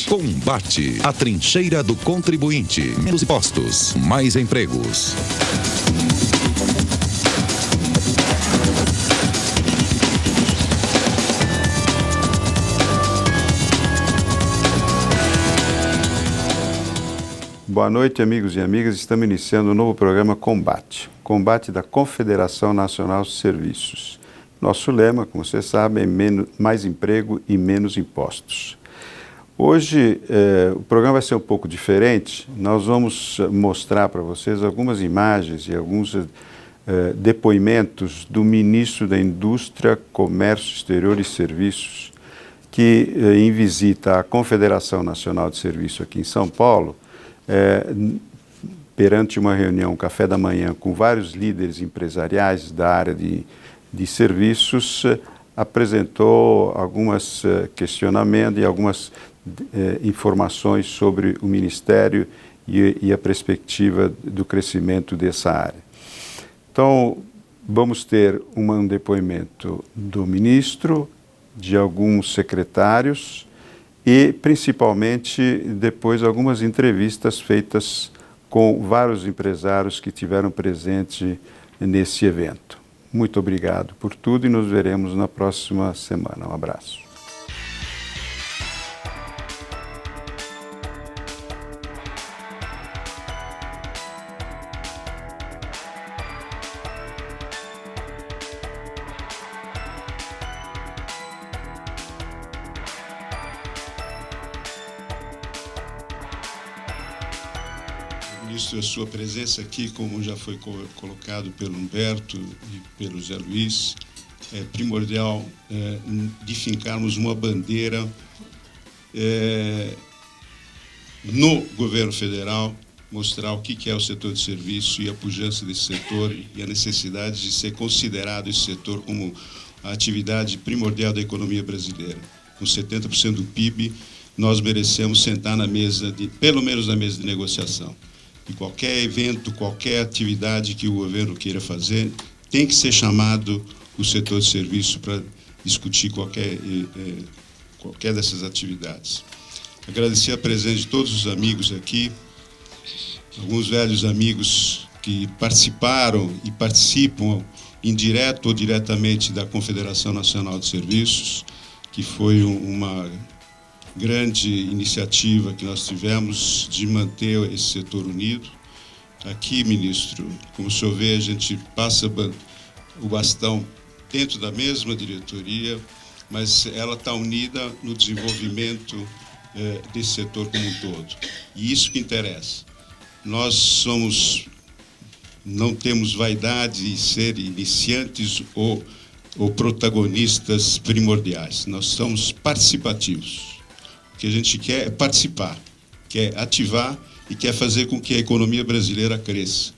Combate, a trincheira do contribuinte. Menos impostos, mais empregos. Boa noite, amigos e amigas. Estamos iniciando um novo programa Combate. Combate da Confederação Nacional de Serviços. Nosso lema, como vocês sabem, é mais emprego e menos impostos. Hoje, o programa vai ser um pouco diferente. Nós vamos mostrar para vocês algumas imagens e alguns depoimentos do ministro da Indústria, Comércio Exterior e Serviços, que, em visita à Confederação Nacional de Serviços aqui em São Paulo, perante uma reunião, café da manhã, com vários líderes empresariais da área de serviços, apresentou alguns questionamentos e algumas informações sobre o Ministério e a perspectiva do crescimento dessa área. Então, vamos ter um depoimento do ministro, de alguns secretários, e, principalmente, depois algumas entrevistas feitas com vários empresários que tiveram presente nesse evento. Muito obrigado por tudo e nos veremos na próxima semana. Um abraço. Ministro, a sua presença aqui, como já foi colocado pelo Humberto e pelo Zé Luiz, é primordial de fincarmos uma bandeira no governo federal, mostrar o que é o setor de serviço e a pujança desse setor e a necessidade de ser considerado esse setor como a atividade primordial da economia brasileira. Com 70% do PIB, nós merecemos sentar na mesa, pelo menos na mesa de negociação. E qualquer evento, qualquer atividade que o governo queira fazer, tem que ser chamado o setor de serviço para discutir qualquer dessas atividades. Agradecer a presença de todos os amigos aqui, alguns velhos amigos que participaram e participam, indireto ou diretamente, da Confederação Nacional de Serviços, que foi uma grande iniciativa que nós tivemos de manter esse setor unido. Aqui, ministro, como o senhor vê, a gente passa o bastão dentro da mesma diretoria, mas ela está unida no desenvolvimento desse setor como um todo. E isso que interessa. Nós não temos vaidade de ser iniciantes ou protagonistas primordiais. Nós somos participativos. O que a gente quer é participar, quer ativar e quer fazer com que a economia brasileira cresça.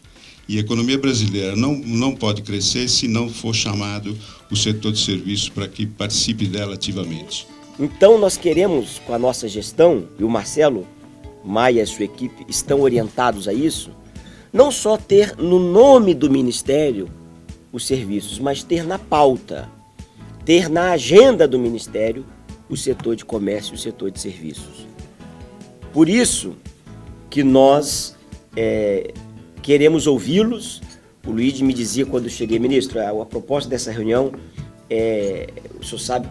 E a economia brasileira não pode crescer se não for chamado o setor de serviço para que participe dela ativamente. Então nós queremos, com a nossa gestão, e o Marcelo Maia e a sua equipe estão orientados a isso, não só ter no nome do Ministério os serviços, mas ter na pauta, ter na agenda do Ministério o setor de comércio e o setor de serviços. Por isso que nós queremos ouvi-los. O Luiz me dizia quando eu cheguei, ministro, a proposta dessa reunião o senhor sabe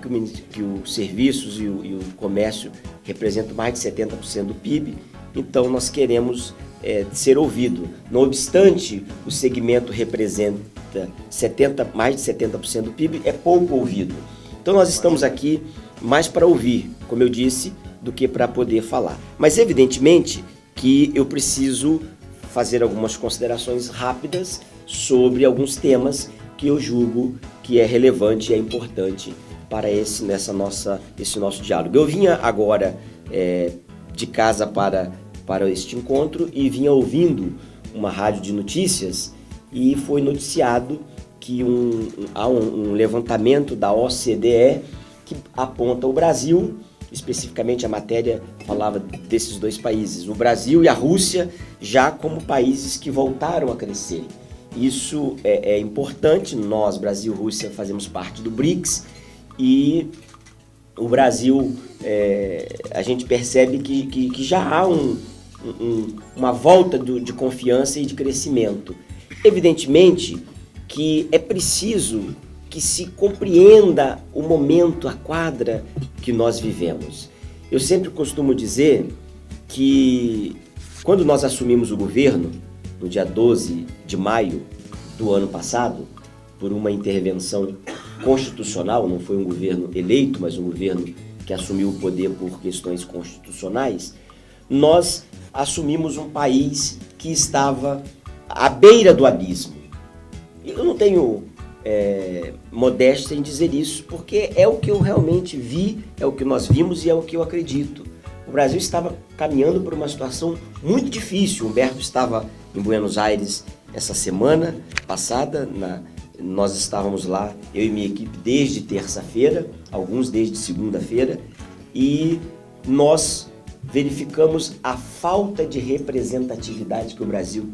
que os serviços e o comércio representam mais de 70% do PIB, então nós queremos ser ouvido. Não obstante, o segmento representa mais de 70% do PIB, é pouco ouvido. Então nós estamos aqui mais para ouvir, como eu disse, do que para poder falar. Mas evidentemente que eu preciso fazer algumas considerações rápidas sobre alguns temas que eu julgo que é relevante e é importante para esse nosso diálogo. Eu vinha agora de casa para este encontro e vinha ouvindo uma rádio de notícias e foi noticiado que há um levantamento da OCDE que aponta o Brasil, especificamente a matéria falava desses dois países, o Brasil e a Rússia, já como países que voltaram a crescer. Isso é importante, nós, Brasil e Rússia, fazemos parte do BRICS e o Brasil, a gente percebe que já há uma volta de confiança e de crescimento. Evidentemente que é preciso que se compreenda o momento, a quadra que nós vivemos. Eu sempre costumo dizer que quando nós assumimos o governo, no dia 12 de maio do ano passado, por uma intervenção constitucional, não foi um governo eleito, mas um governo que assumiu o poder por questões constitucionais, nós assumimos um país que estava à beira do abismo. Eu não tenho modéstia em dizer isso, porque é o que eu realmente vi, é o que nós vimos e é o que eu acredito. O Brasil estava caminhando por uma situação muito difícil. O Humberto estava em Buenos Aires essa semana passada, nós estávamos lá, eu e minha equipe, desde terça-feira, alguns desde segunda-feira, e nós verificamos a falta de representatividade que o Brasil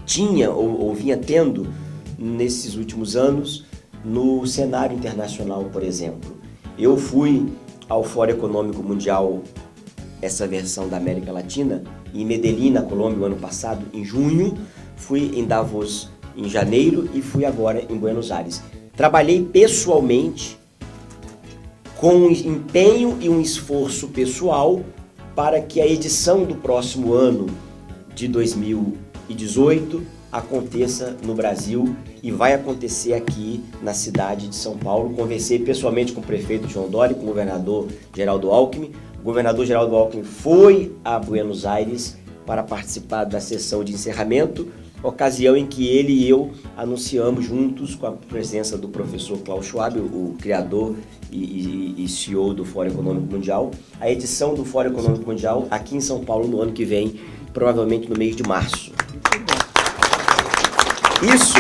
tinha ou vinha tendo nesses últimos anos no cenário internacional, por exemplo. Eu fui ao Fórum Econômico Mundial, essa versão da América Latina, em Medellín, na Colômbia, no ano passado, em junho, fui em Davos em janeiro e fui agora em Buenos Aires. Trabalhei pessoalmente, com um empenho e um esforço pessoal, para que a edição do próximo ano, de 2018, aconteça no Brasil e vai acontecer aqui na cidade de São Paulo. Conversei pessoalmente com o prefeito João Dória, com o governador Geraldo Alckmin. O governador Geraldo Alckmin foi a Buenos Aires para participar da sessão de encerramento, ocasião em que ele e eu anunciamos juntos, com a presença do professor Klaus Schwab, o criador e CEO do Fórum Econômico Mundial, a edição do Fórum Econômico Mundial aqui em São Paulo no ano que vem, provavelmente no mês de março. Isso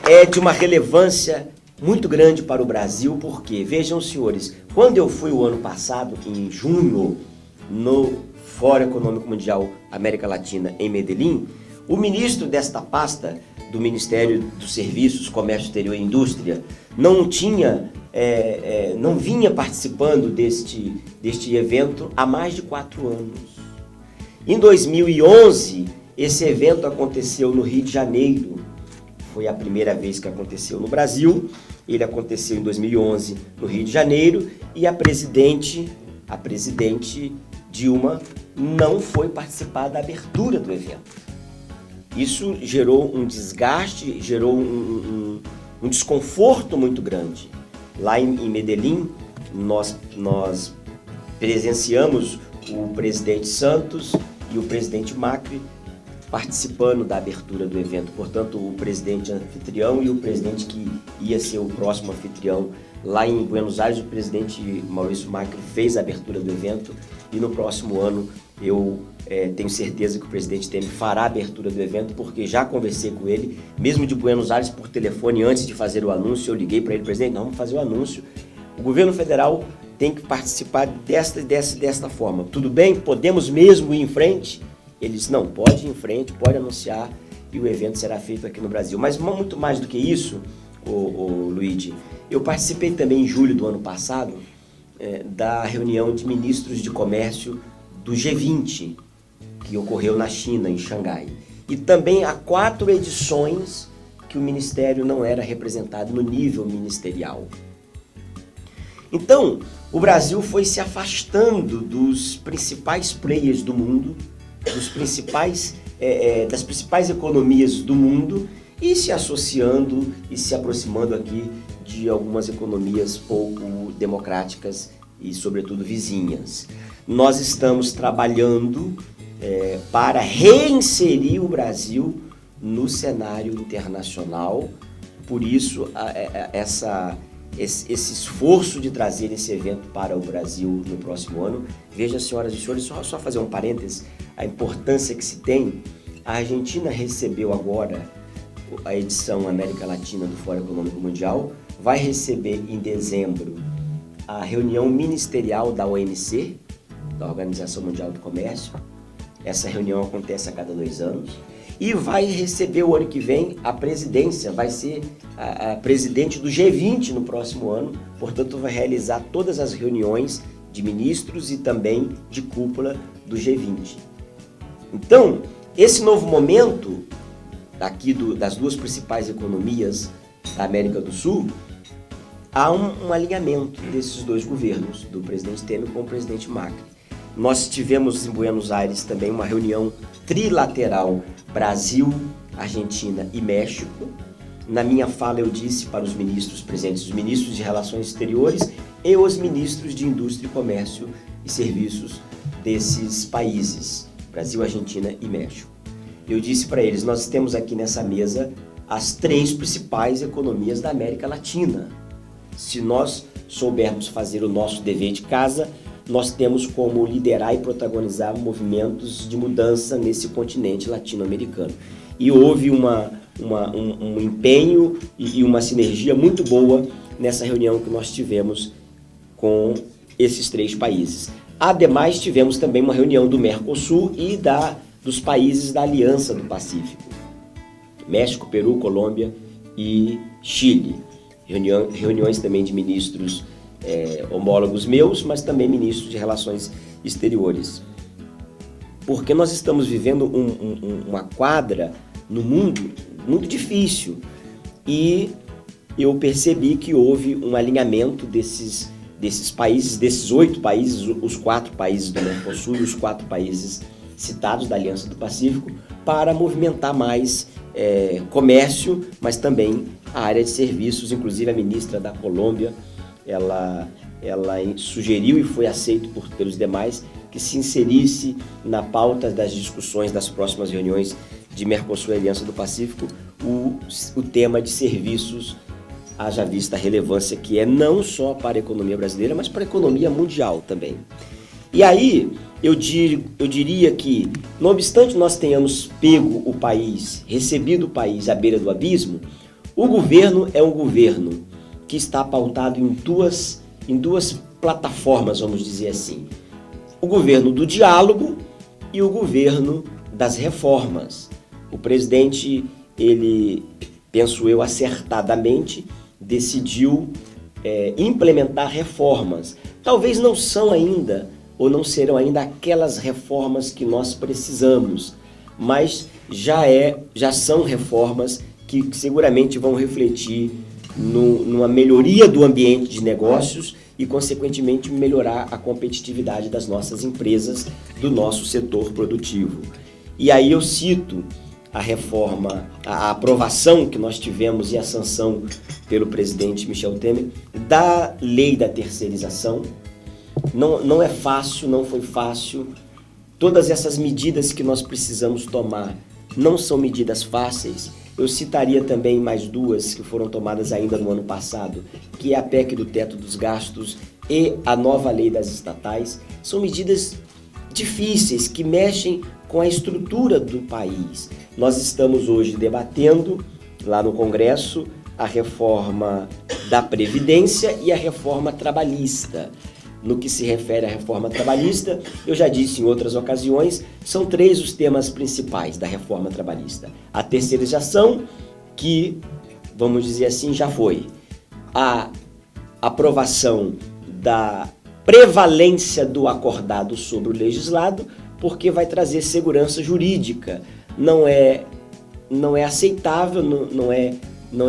é de uma relevância muito grande para o Brasil, porque, vejam, senhores, quando eu fui o ano passado, em junho, no Fórum Econômico Mundial América Latina, em Medellín, o ministro desta pasta, do Ministério dos Serviços, Comércio Exterior e Indústria, não vinha participando deste evento há mais de 4 anos. Em 2011, esse evento aconteceu no Rio de Janeiro. Foi a primeira vez que aconteceu no Brasil. Ele aconteceu em 2011 no Rio de Janeiro e a presidente Dilma não foi participar da abertura do evento. Isso gerou um desgaste, gerou um desconforto muito grande. Lá em Medellín, nós presenciamos o presidente Santos e o presidente Macri participando da abertura do evento. Portanto, o presidente anfitrião e o presidente que ia ser o próximo anfitrião. Lá em Buenos Aires, o presidente Maurício Macri fez a abertura do evento e no próximo ano eu tenho certeza que o presidente Temer fará a abertura do evento, porque já conversei com ele, mesmo de Buenos Aires, por telefone, antes de fazer o anúncio. Eu liguei para ele: presidente, nós vamos fazer o anúncio. O governo federal tem que participar desta forma. Tudo bem? Podemos mesmo ir em frente? Ele disse: não, pode ir em frente, pode anunciar e o evento será feito aqui no Brasil. Mas muito mais do que isso, Luigi, eu participei também em julho do ano passado da reunião de ministros de comércio do G20, que ocorreu na China, em Xangai. E também há 4 edições que o Ministério não era representado no nível ministerial. Então, o Brasil foi se afastando dos principais players do mundo, das principais economias do mundo, e se associando e se aproximando aqui de algumas economias pouco democráticas e, sobretudo, vizinhas. Nós estamos trabalhando para reinserir o Brasil no cenário internacional. Por isso, esse esforço de trazer esse evento para o Brasil no próximo ano. Veja, senhoras e senhores, só fazer um parênteses, a importância que se tem. A Argentina recebeu agora a edição América Latina do Fórum Econômico Mundial, vai receber em dezembro a reunião ministerial da OMC, da Organização Mundial do Comércio. Essa reunião acontece a cada 2 anos. e vai receber o ano que vem a presidência, vai ser a presidente do G20 no próximo ano, portanto vai realizar todas as reuniões de ministros e também de cúpula do G20. Então, esse novo momento aqui das duas principais economias da América do Sul, há um alinhamento desses dois governos, do presidente Temer com o presidente Macri. Nós tivemos em Buenos Aires também uma reunião trilateral Brasil, Argentina e México. Na minha fala eu disse para os ministros presentes, os ministros de Relações Exteriores e os ministros de Indústria e Comércio e Serviços desses países, Brasil, Argentina e México. Eu disse para eles, nós temos aqui nessa mesa as 3 principais economias da América Latina. Se nós soubermos fazer o nosso dever de casa, nós temos como liderar e protagonizar movimentos de mudança nesse continente latino-americano. E houve um empenho e uma sinergia muito boa nessa reunião que nós tivemos com esses 3 países. Ademais, tivemos também uma reunião do Mercosul e dos países da Aliança do Pacífico, México, Peru, Colômbia e Chile. Reuniões também de ministros homólogos meus, mas também ministros de Relações Exteriores. Porque nós estamos vivendo uma quadra no mundo muito difícil e eu percebi que houve um alinhamento desses países, desses 8 países, os 4 países do Mercosul e os 4 países citados da Aliança do Pacífico, para movimentar mais comércio, mas também a área de serviços. Inclusive a ministra da Colômbia, ela sugeriu e foi aceito pelos demais que se inserisse na pauta das discussões das próximas reuniões de Mercosul e Aliança do Pacífico o tema de serviços, haja vista a relevância que é não só para a economia brasileira, mas para a economia mundial também. E aí eu diria que, não obstante nós tenhamos pego o país, recebido o país à beira do abismo, o governo é um governo que está pautado em duas plataformas, vamos dizer assim. O governo do diálogo e o governo das reformas. O presidente, ele, penso eu, acertadamente decidiu implementar reformas. Talvez não são ainda, ou não serão ainda aquelas reformas que nós precisamos, mas já são reformas que seguramente vão refletir numa melhoria do ambiente de negócios e, consequentemente, melhorar a competitividade das nossas empresas, do nosso setor produtivo. E aí eu cito a reforma, a aprovação que nós tivemos e a sanção pelo presidente Michel Temer da lei da terceirização. Não é fácil, não foi fácil. Todas essas medidas que nós precisamos tomar não são medidas fáceis. Eu citaria também mais 2 que foram tomadas ainda no ano passado, que é a PEC do teto dos gastos e a nova lei das estatais. São medidas difíceis que mexem com a estrutura do país. Nós estamos hoje debatendo lá no Congresso a reforma da Previdência e a reforma trabalhista. No que se refere à reforma trabalhista, eu já disse em outras ocasiões, são 3 os temas principais da reforma trabalhista. A terceirização, que, vamos dizer assim, já foi. A aprovação da prevalência do acordado sobre o legislado, porque vai trazer segurança jurídica. Não é aceitável, não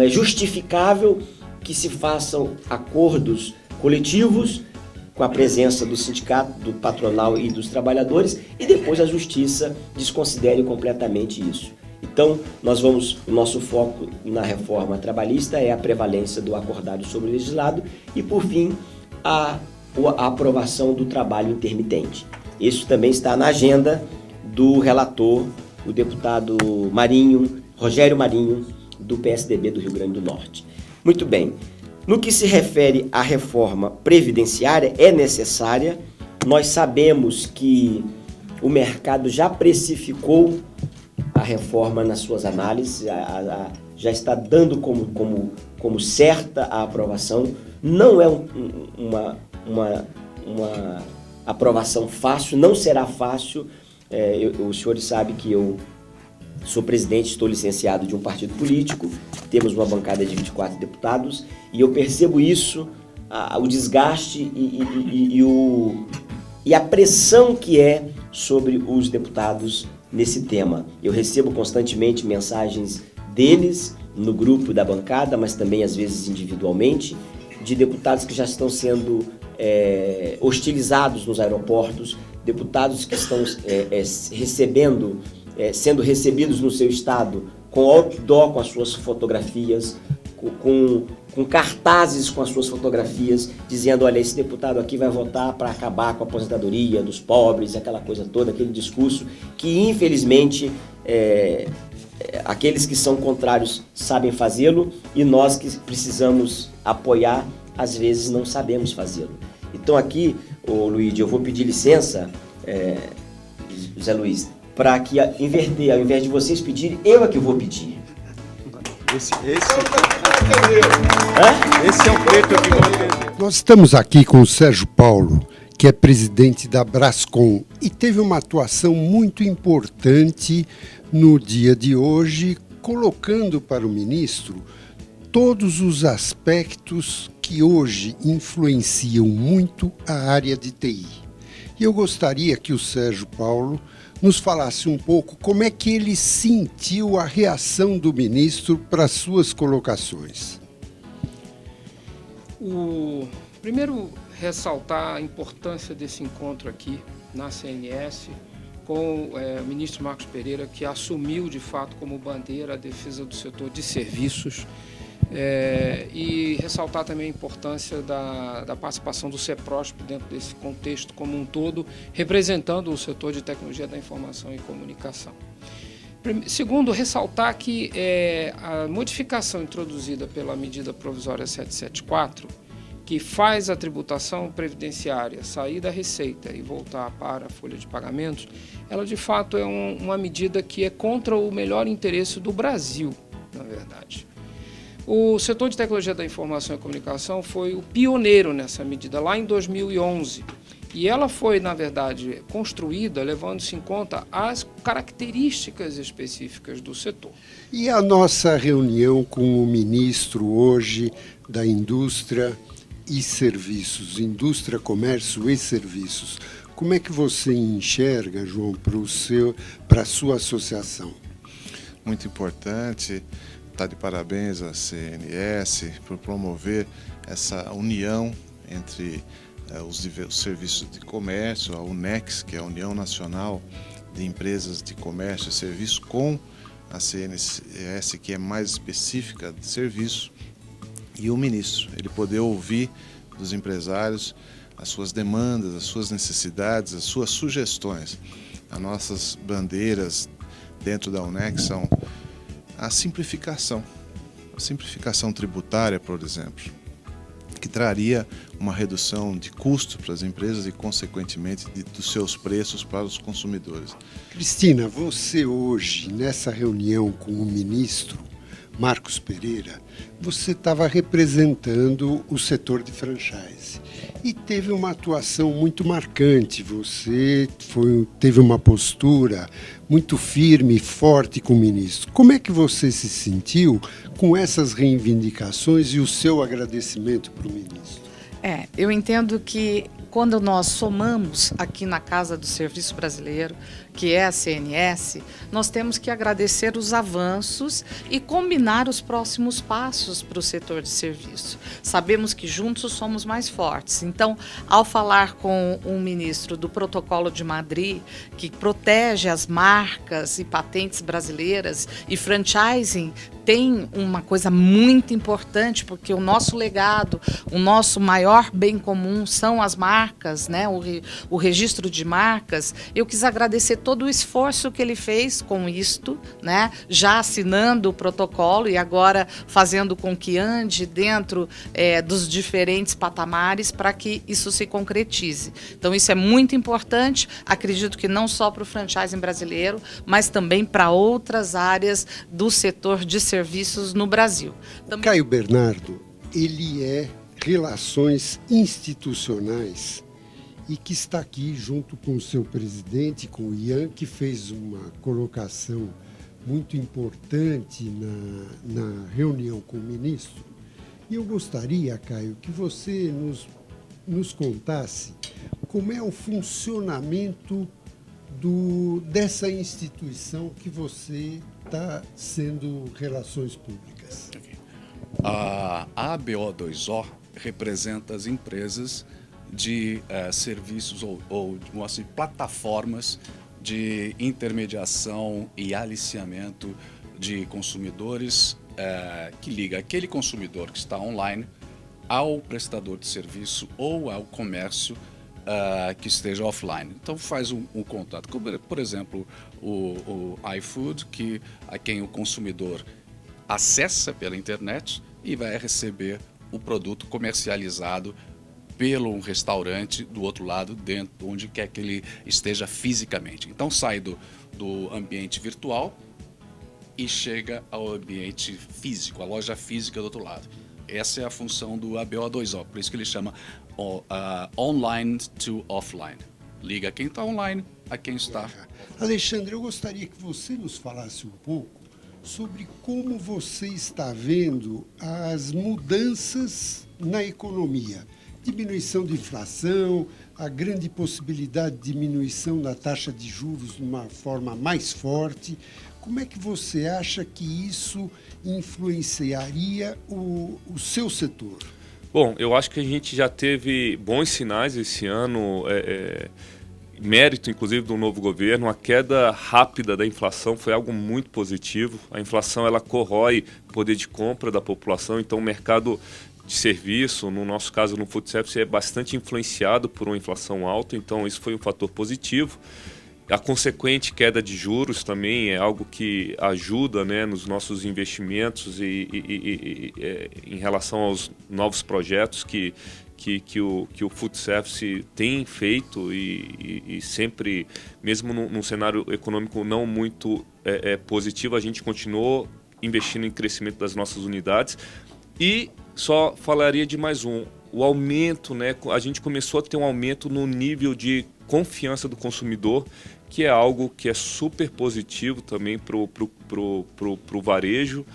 é justificável que se façam acordos coletivos com a presença do sindicato, do patronal e dos trabalhadores, e depois a justiça desconsidere completamente isso. Então, o nosso foco na reforma trabalhista é a prevalência do acordado sobre o legislado e, por fim, a aprovação do trabalho intermitente. Isso também está na agenda do relator, o deputado Rogério Marinho, do PSDB do Rio Grande do Norte. Muito bem. No que se refere à reforma previdenciária, é necessária. Nós sabemos que o mercado já precificou a reforma nas suas análises, já está dando como certa a aprovação. Não é uma aprovação fácil, não será fácil. Os senhores sabem que eu Sou presidente, estou licenciado de um partido político, temos uma bancada de 24 deputados e eu percebo isso, o desgaste e a pressão que é sobre os deputados nesse tema. Eu recebo constantemente mensagens deles no grupo da bancada, mas também às vezes individualmente, de deputados que já estão sendo hostilizados nos aeroportos, deputados que estão sendo recebidos no seu estado com outdoor com as suas fotografias, com cartazes com as suas fotografias, dizendo, olha, esse deputado aqui vai votar para acabar com a aposentadoria dos pobres, aquela coisa toda, aquele discurso que, infelizmente, aqueles que são contrários sabem fazê-lo e nós que precisamos apoiar, às vezes não sabemos fazê-lo. Então aqui, Luigi, eu vou pedir licença, José Luiz, para que inverter, ao invés de vocês pedirem, eu é que vou pedir. Esse é o preto que vou atender. Nós estamos aqui com o Sérgio Paulo, que é presidente da Brascom e teve uma atuação muito importante no dia de hoje, colocando para o ministro todos os aspectos que hoje influenciam muito a área de TI. E eu gostaria que o Sérgio Paulo nos falasse um pouco como é que ele sentiu a reação do ministro para as suas colocações. Primeiro, ressaltar a importância desse encontro aqui na CNS com o ministro Marcos Pereira, que assumiu de fato como bandeira a defesa do setor de serviços, e ressaltar também a importância da participação do CEPROSP dentro desse contexto como um todo, representando o setor de tecnologia da informação e comunicação. Segundo, ressaltar que a modificação introduzida pela medida provisória 774, que faz a tributação previdenciária sair da receita e voltar para a folha de pagamentos, ela de fato é uma medida que é contra o melhor interesse do Brasil, na verdade. O setor de tecnologia da informação e comunicação foi o pioneiro nessa medida, lá em 2011. E ela foi, na verdade, construída levando-se em conta as características específicas do setor. E a nossa reunião com o ministro hoje da Indústria e Serviços, Indústria, Comércio e Serviços, como é que você enxerga, João, para a sua associação? Muito importante. Está de parabéns à CNS por promover essa união entre os serviços de comércio, a UNEX, que é a União Nacional de Empresas de Comércio e Serviços, com a CNS, que é mais específica de serviço, e o ministro, ele poder ouvir dos empresários as suas demandas, as suas necessidades, as suas sugestões. As nossas bandeiras dentro da UNEX são a simplificação tributária, por exemplo, que traria uma redução de custo para as empresas e, consequentemente, dos seus preços para os consumidores. Cristina, você hoje, nessa reunião com o ministro Marcos Pereira, você estava representando o setor de franchise e teve uma atuação muito marcante. Você teve uma postura muito firme e forte com o ministro. Como é que você se sentiu com essas reivindicações e o seu agradecimento para o ministro? Eu entendo que quando nós somamos aqui na Casa do Serviço Brasileiro, que é a CNS, nós temos que agradecer os avanços e combinar os próximos passos para o setor de serviço. Sabemos que juntos somos mais fortes. Então, ao falar com o ministro do Protocolo de Madrid, que protege as marcas e patentes brasileiras, e franchising tem uma coisa muito importante, porque o nosso legado, o nosso maior bem comum são as marcas, né? O registro de marcas. Eu quis agradecer todo o esforço que ele fez com isto, né? Já assinando o protocolo e agora fazendo com que ande dentro dos diferentes patamares para que isso se concretize. Então, isso é muito importante, acredito que não só para o franchising brasileiro, mas também para outras áreas do setor de serviços no Brasil. Caio Bernardo, ele é Relações Institucionais e que está aqui junto com o seu presidente, com o Ian, que fez uma colocação muito importante na reunião com o ministro. E eu gostaria, Caio, que você nos contasse como é o funcionamento dessa instituição que você está sendo Relações Públicas. A ABO2O representa as empresas de serviços ou assim, plataformas de intermediação e aliciamento de consumidores que liga aquele consumidor que está online ao prestador de serviço ou ao comércio que esteja offline. Então faz um contato, como, por exemplo, o iFood, a quem o consumidor acessa pela internet e vai receber o produto comercializado pelo restaurante do outro lado, dentro, onde quer que ele esteja fisicamente. Então sai do ambiente virtual e chega ao ambiente físico, a loja física do outro lado. Essa é a função do ABO2O, por isso que ele chama online to offline. Liga quem está online a quem está. Alexandre, eu gostaria que você nos falasse um pouco sobre como você está vendo as mudanças na economia. Diminuição de inflação, a grande possibilidade de diminuição da taxa de juros de uma forma mais forte. Como é que você acha que isso influenciaria o seu setor? Bom, eu acho que a gente já teve bons sinais esse ano, mérito inclusive do novo governo. A queda rápida da inflação foi algo muito positivo. A inflação ela corrói o poder de compra da população, então o mercado de serviço, no nosso caso no food service, é bastante influenciado por uma inflação alta, então isso foi um fator positivo. A consequente queda de juros também é algo que ajuda, né, nos nossos investimentos e em relação aos novos projetos que o food service tem feito e sempre, mesmo num cenário econômico não muito positivo, a gente continuou investindo em crescimento das nossas unidades. E só falaria de mais o aumento, né? A gente começou a ter um aumento no nível de confiança do consumidor, que é algo que é super positivo também pro varejo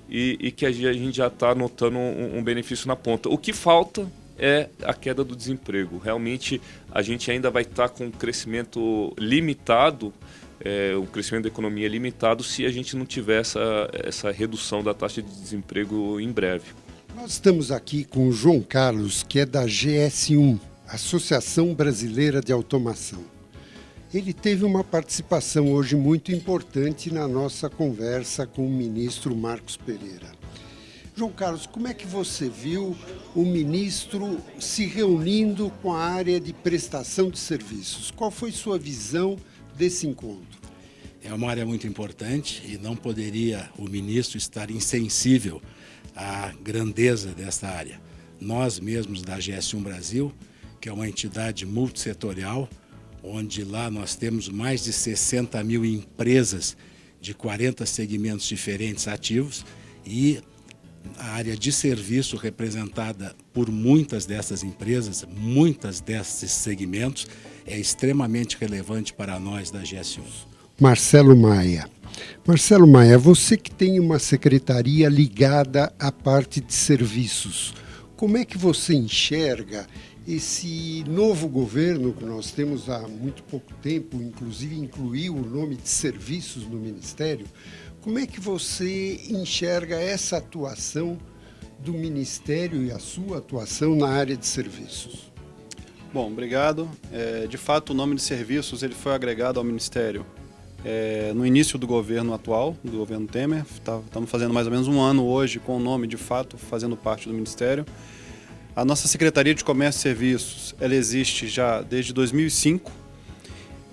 e que a gente já está notando um benefício na ponta. O que falta é a queda do desemprego. Realmente a gente ainda vai estar com um crescimento limitado, o crescimento da economia limitado, se a gente não tiver essa redução da taxa de desemprego em breve. Nós estamos aqui com o João Carlos, que é da GS1, Associação Brasileira de Automação. Ele teve uma participação hoje muito importante na nossa conversa com o ministro Marcos Pereira. João Carlos, como é que você viu o ministro se reunindo com a área de prestação de serviços? Qual foi sua visão desse encontro? É uma área muito importante e não poderia o ministro estar insensível à grandeza desta área. Nós mesmos da GS1 Brasil, que é uma entidade multissetorial, onde lá nós temos mais de 60 mil empresas de 40 segmentos diferentes ativos e a área de serviço representada por muitas dessas empresas, muitas desses segmentos, é extremamente relevante para nós da GS1. Marcelo Maia. Marcelo Maia, você que tem uma secretaria ligada à parte de serviços, como é que você enxerga esse novo governo que nós temos há muito pouco tempo, inclusive incluiu o nome de serviços no Ministério? Como é que você enxerga essa atuação do Ministério e a sua atuação na área de serviços? Bom, obrigado. De fato, o nome de serviços ele foi agregado ao Ministério no início do governo atual, do governo Temer. Estamos fazendo mais ou menos um ano hoje com o nome, de fato, fazendo parte do Ministério. A nossa Secretaria de Comércio e Serviços, ela existe já desde 2005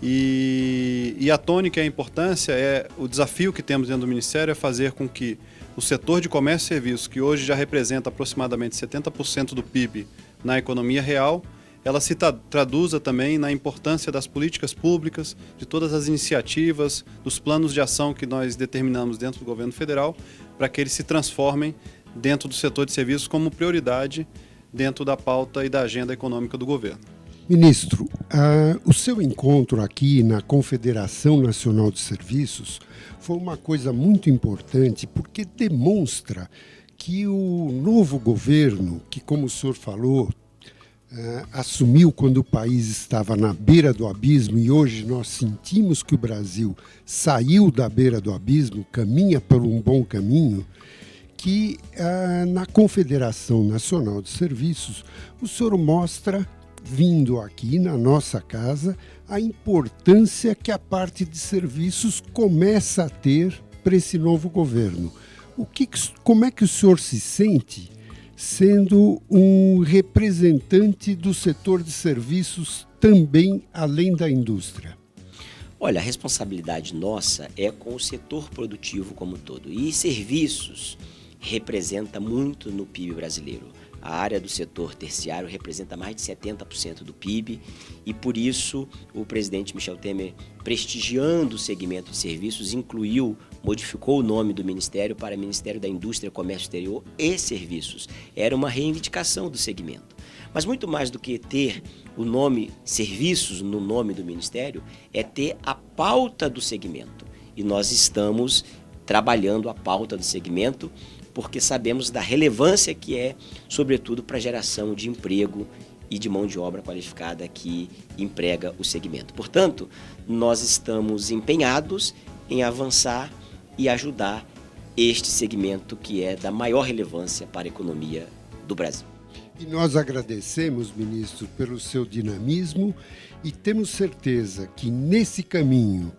e a tônica e a importância o desafio que temos dentro do Ministério é fazer com que o setor de comércio e serviços, que hoje já representa aproximadamente 70% do PIB na economia real, ela se traduza também na importância das políticas públicas, de todas as iniciativas, dos planos de ação que nós determinamos dentro do governo federal, para que eles se transformem dentro do setor de serviços como prioridade dentro da pauta e da agenda econômica do governo. Ministro, o seu encontro aqui na Confederação Nacional de Serviços foi uma coisa muito importante porque demonstra que o novo governo, que, como o senhor falou, assumiu quando o país estava na beira do abismo, e hoje nós sentimos que o Brasil saiu da beira do abismo, caminha por um bom caminho, que na Confederação Nacional de Serviços o senhor mostra, vindo aqui na nossa casa, a importância que a parte de serviços começa a ter para esse novo governo. Como é que o senhor se sente sendo um representante do setor de serviços também além da indústria? Olha, a responsabilidade nossa é com o setor produtivo como um todo. E serviços representa muito no PIB brasileiro. A área do setor terciário representa mais de 70% do PIB e, por isso, o presidente Michel Temer, prestigiando o segmento de serviços, modificou o nome do Ministério para Ministério da Indústria, Comércio Exterior e Serviços. Era uma reivindicação do segmento. Mas muito mais do que ter o nome Serviços no nome do Ministério, é ter a pauta do segmento. E nós estamos trabalhando a pauta do segmento porque sabemos da relevância que é, sobretudo, para a geração de emprego e de mão de obra qualificada que emprega o segmento. Portanto, nós estamos empenhados em avançar e ajudar este segmento que é da maior relevância para a economia do Brasil. E nós agradecemos, ministro, pelo seu dinamismo e temos certeza que nesse caminho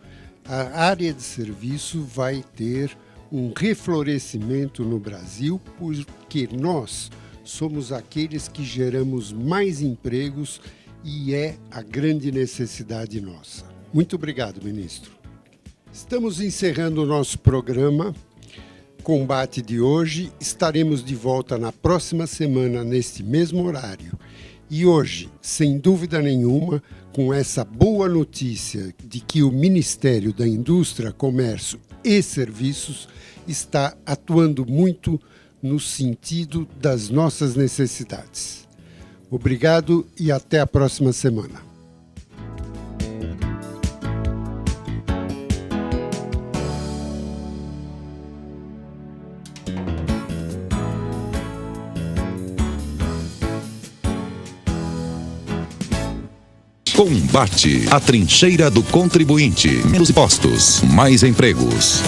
a área de serviço vai ter um reflorescimento no Brasil, porque nós somos aqueles que geramos mais empregos e é a grande necessidade nossa. Muito obrigado, ministro. Estamos encerrando o nosso programa Combate de hoje. Estaremos de volta na próxima semana, neste mesmo horário. E hoje, sem dúvida nenhuma, com essa boa notícia de que o Ministério da Indústria, Comércio e Serviços está atuando muito no sentido das nossas necessidades. Obrigado e até a próxima semana. Combate, a trincheira do contribuinte. Menos impostos, mais empregos.